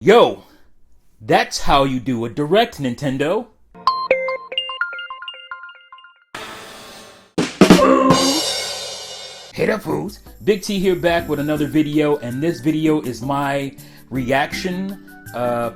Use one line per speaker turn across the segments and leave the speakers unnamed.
Yo, that's how you do a direct, Nintendo. Hit up, fools. Big T here, back with another video, and this video is my reaction,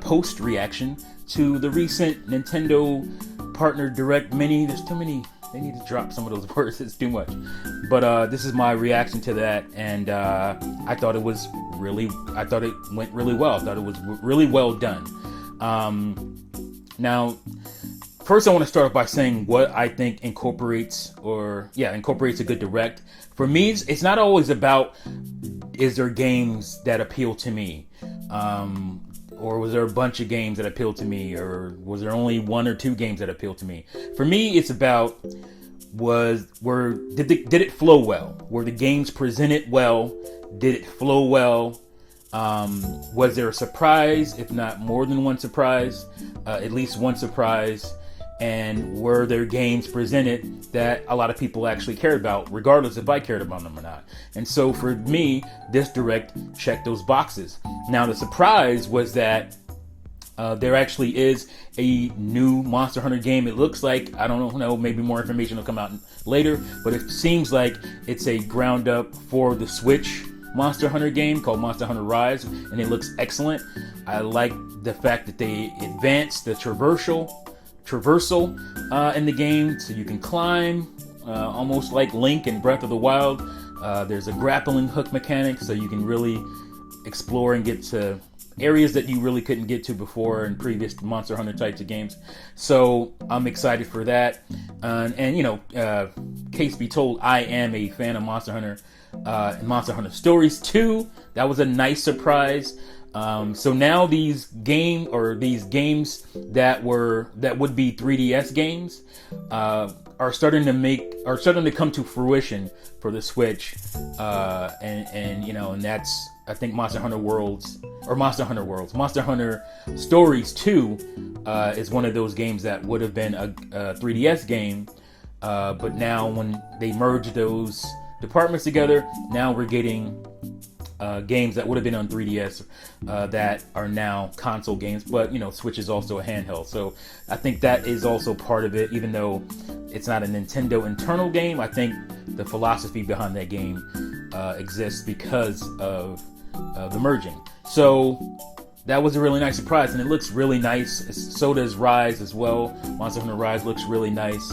post-reaction to the recent Nintendo Partner Direct Mini. There's too many. They need to drop some of those words. It's too much. But this is my reaction to that, and I thought it went really well. I thought it was really well done. Now, first I want to start off by saying what I think incorporates a good direct. For me, it's not always about, is there games that appeal to me? Or was there a bunch of games that appealed to me? Or was there only one or two games that appealed to me? For me, it's about, did it flow well? Were the games presented well? Did it flow well? Was there a surprise, if not more than one surprise? At least one surprise. And were there games presented that a lot of people actually cared about, regardless if I cared about them or not? And so for me, this direct checked those boxes. Now the surprise was that there actually is a new Monster Hunter game. It looks like, I don't know, maybe more information will come out later, but it seems like it's a ground up for the Switch Monster Hunter game called Monster Hunter Rise, and it looks excellent. I like the fact that they advanced the traversal in the game, so you can climb almost like Link in Breath of the Wild. There's a grappling hook mechanic, so you can really explore and get to areas that you really couldn't get to before in previous Monster Hunter types of games. So I'm excited for that. And you know, case be told, I am a fan of Monster Hunter and Monster Hunter Stories 2. That was a nice surprise. So now these games that would be 3DS games are starting to come to fruition for the Switch, and you know, and that's, I think, Monster Hunter Stories 2 is one of those games that would have been a 3DS game, but now when they merge those departments together, now we're getting games that would have been on 3DS that are now console games, but you know, Switch is also a handheld, so I think that is also part of it. Even though it's not a Nintendo internal game, I think the philosophy behind that game exists because of the merging. So that was a really nice surprise, and it looks really nice. So does Rise as well. Monster Hunter Rise looks really nice.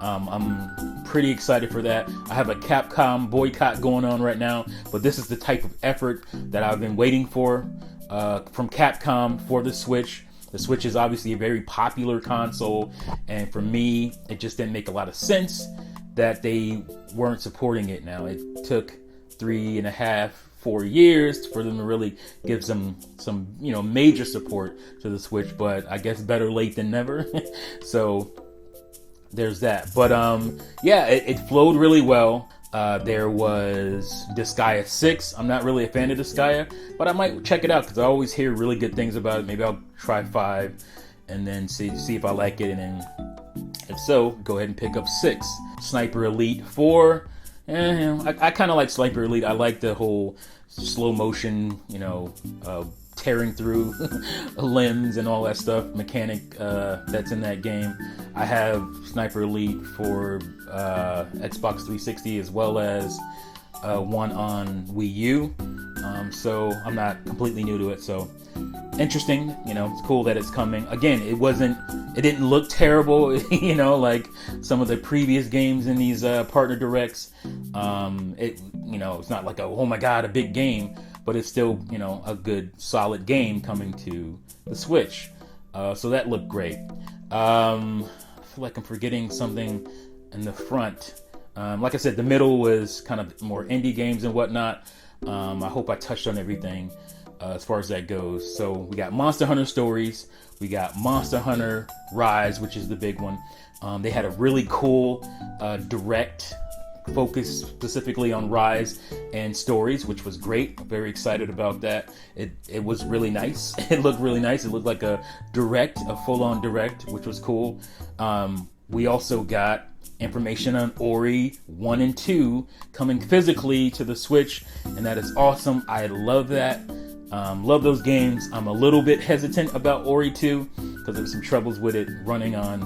I'm pretty excited for that. I have a Capcom boycott going on right now, but this is the type of effort that I've been waiting for from Capcom for the Switch. The Switch is obviously a very popular console, and for me, it just didn't make a lot of sense that they weren't supporting it now. It took 3.5-4 years for them to really give some you know, major support to the Switch, but I guess better late than never. So there's that. But yeah, it flowed really well. There was Disgaea 6. I'm not really a fan of Disgaea, but I might check it out because I always hear really good things about it. Maybe I'll try 5 and then see if I like it, and then if so, go ahead and pick up 6. Sniper Elite 4. I kind of like Sniper Elite. I like the whole slow motion, you know, tearing through limbs and all that stuff mechanic that's in that game. I have Sniper Elite for Xbox 360 as well as one on Wii U, so I'm not completely new to it. So interesting, you know, it's cool that it's coming. Again, it didn't look terrible, you know, like some of the previous games in these partner directs. You know, it's not like oh my god, a big game, but it's still, you know, a good solid game coming to the Switch. So that looked great. I feel like I'm forgetting something in the front. Like I said, the middle was kind of more indie games and whatnot. I hope I touched on everything as far as that goes. So we got Monster Hunter Stories, we got Monster Hunter Rise, which is the big one. They had a really cool direct focus specifically on Rise and Stories, which was great. I'm very excited about that. It was really nice. It looked really nice. It looked like a full-on direct, which was cool. We also got information on Ori 1 and 2 coming physically to the Switch, and that is awesome. I love that. Love those games. I'm a little bit hesitant about Ori 2 because there was some troubles with it running on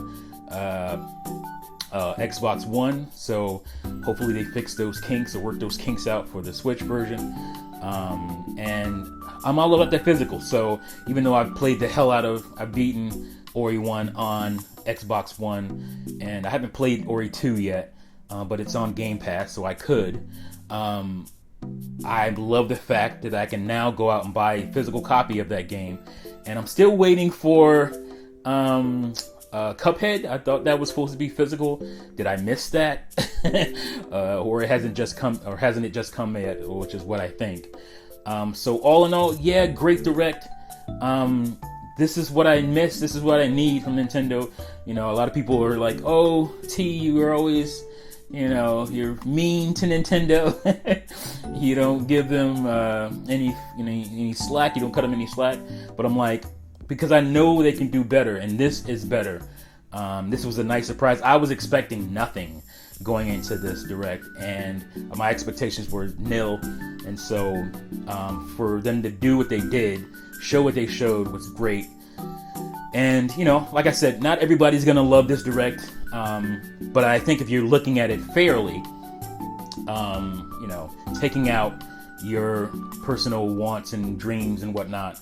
Xbox One. So hopefully they fix those kinks or work those kinks out for the Switch version. And I'm all about that physical. So even though I've beaten Ori 1 on Xbox One, and I haven't played Ori 2 yet, but it's on Game Pass, so I could. I love the fact that I can now go out and buy a physical copy of that game, and I'm still waiting for Cuphead. I thought that was supposed to be physical. Did I miss that? Or hasn't it just come yet? Which is what I think. So all in all, yeah, great direct. This is what I miss. This is what I need from Nintendo. A lot of people are like, "Oh, T, you are always, you're mean to Nintendo. You don't give them any slack. You don't cut them any slack." But I'm like, because I know they can do better, and this is better. This was a nice surprise. I was expecting nothing going into this direct, and my expectations were nil. And so for them to do what they did, show what they showed, was great. And like I said, not everybody's gonna love this direct, but I think if you're looking at it fairly, taking out your personal wants and dreams and whatnot,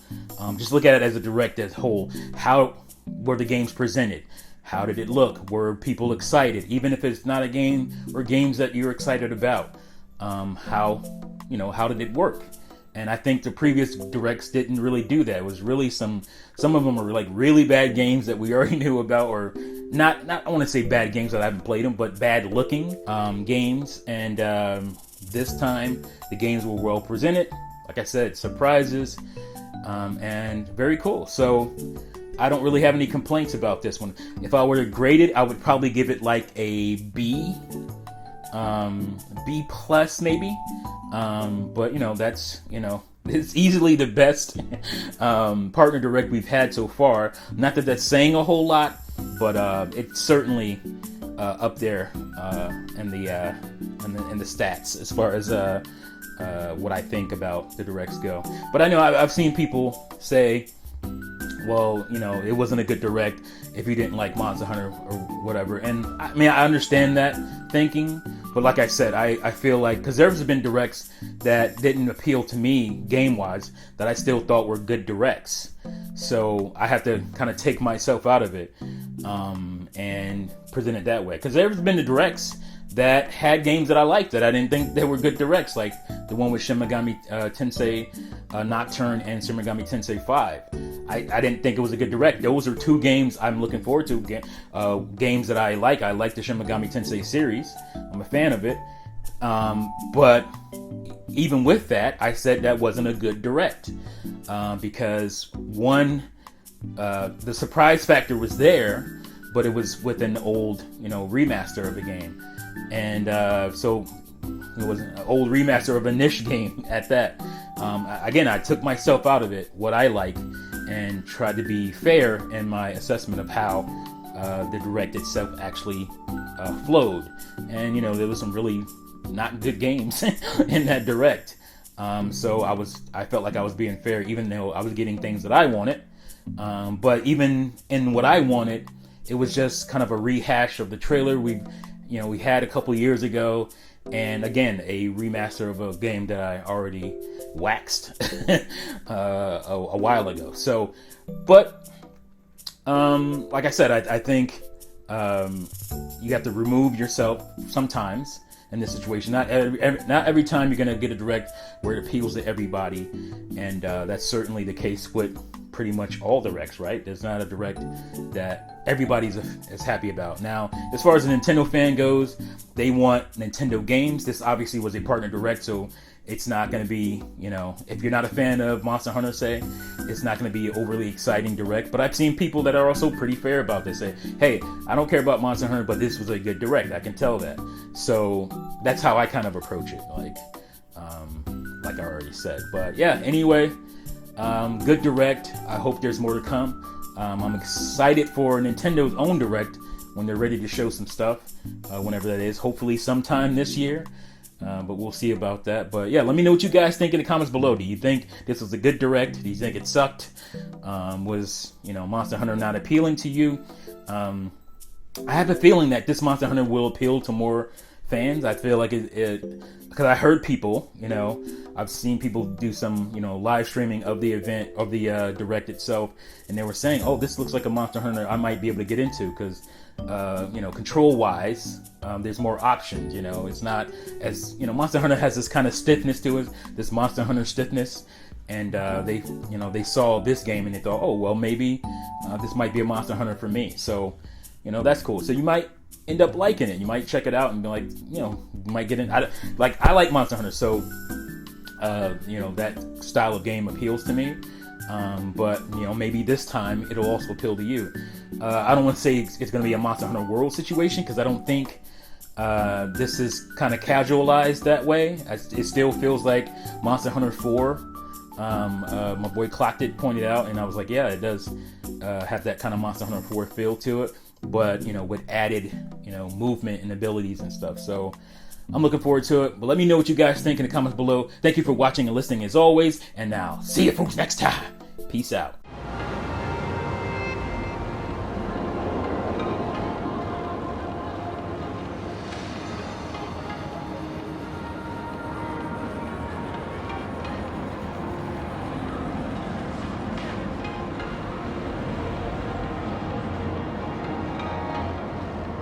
just look at it as a direct as a whole. How were the games presented? How did it look? Were people excited? Even if it's not a game or games that you're excited about, how did it work? And I think the previous directs didn't really do that. It was really some of them were like really bad games that we already knew about, or not I want to say bad games that I haven't played them, but bad looking games. And this time the games were well presented. Like I said, surprises, and very cool. So I don't really have any complaints about this one. If I were to grade it, I would probably give it like a B, B plus maybe. But that's, it's easily the best partner direct we've had so far. Not that that's saying a whole lot, but it's certainly up there in the stats as far as what I think about the directs go. But I know I've seen people say, well, it wasn't a good direct if you didn't like Monster Hunter or whatever. And I mean, I understand that thinking, but like I said, I feel like, because there's been directs that didn't appeal to me game-wise that I still thought were good directs. So I have to kind of take myself out of it and present it that way. Because there's been the directs that had games that I liked that I didn't think they were good directs, like the one with Shin Megami Tensei Nocturne and Shin Megami Tensei 5. I didn't think it was a good direct. Those are two games I'm looking forward to, games that I like. I like the Shin Megami Tensei series. I'm a fan of it. But even with that, I said that wasn't a good direct. Because one, the surprise factor was there, but it was with an old, remaster of the game. And so it was an old remaster of a niche game at that. Again, I took myself out of it, what I like, and tried to be fair in my assessment of how the direct itself actually flowed. And there was some really not good games in that direct. So I felt like I was being fair, even though I was getting things that I wanted. But even in what I wanted, it was just kind of a rehash of the trailer we had a couple years ago, and again, a remaster of a game that I already waxed a while ago. So, but like I said, I think you have to remove yourself sometimes in this situation. Not every time you're gonna get a direct where it appeals to everybody, and that's certainly the case with pretty much all directs, right? There's not a direct that everybody's is happy about. Now, as far as a Nintendo fan goes, they want Nintendo games. This obviously was a partner direct, so it's not going to be, if you're not a fan of Monster Hunter, say, it's not going to be an overly exciting direct. But I've seen people that are also pretty fair about this, say, hey, I don't care about Monster Hunter, but this was a good direct. I can tell that. So that's how I kind of approach it, like I already said. But yeah, anyway, good direct. I hope there's more to come. I'm excited for Nintendo's own direct when they're ready to show some stuff, whenever that is. Hopefully sometime this year. But we'll see about that. But yeah, let me know what you guys think in the comments below. Do you think this was a good direct? Do you think it sucked? Was Monster Hunter not appealing to you? I have a feeling that this Monster Hunter will appeal to more fans. I feel like it because I heard people, I've seen people do some, live streaming of the event, of the direct itself, and they were saying, oh, this looks like a Monster Hunter I might be able to get into because, control wise, there's more options. It's not as, Monster Hunter has this kind of stiffness to it, this Monster Hunter stiffness, and they saw this game and they thought, oh, well, maybe this might be a Monster Hunter for me. So, that's cool. So you might end up liking it. You might check it out and be like, you might get in. I like Monster Hunter, so that style of game appeals to me. But maybe this time it'll also appeal to you. I don't want to say it's going to be a Monster Hunter World situation because I don't think this is kind of casualized that way. It still feels like Monster Hunter 4. My boy Clocked It pointed out, and I was like, yeah, it does have that kind of Monster Hunter 4 feel to it, but with added movement and abilities and stuff. So I'm looking forward to it. But let me know what you guys think in the comments below. Thank you for watching and listening as always, and now see you folks next time. Peace out.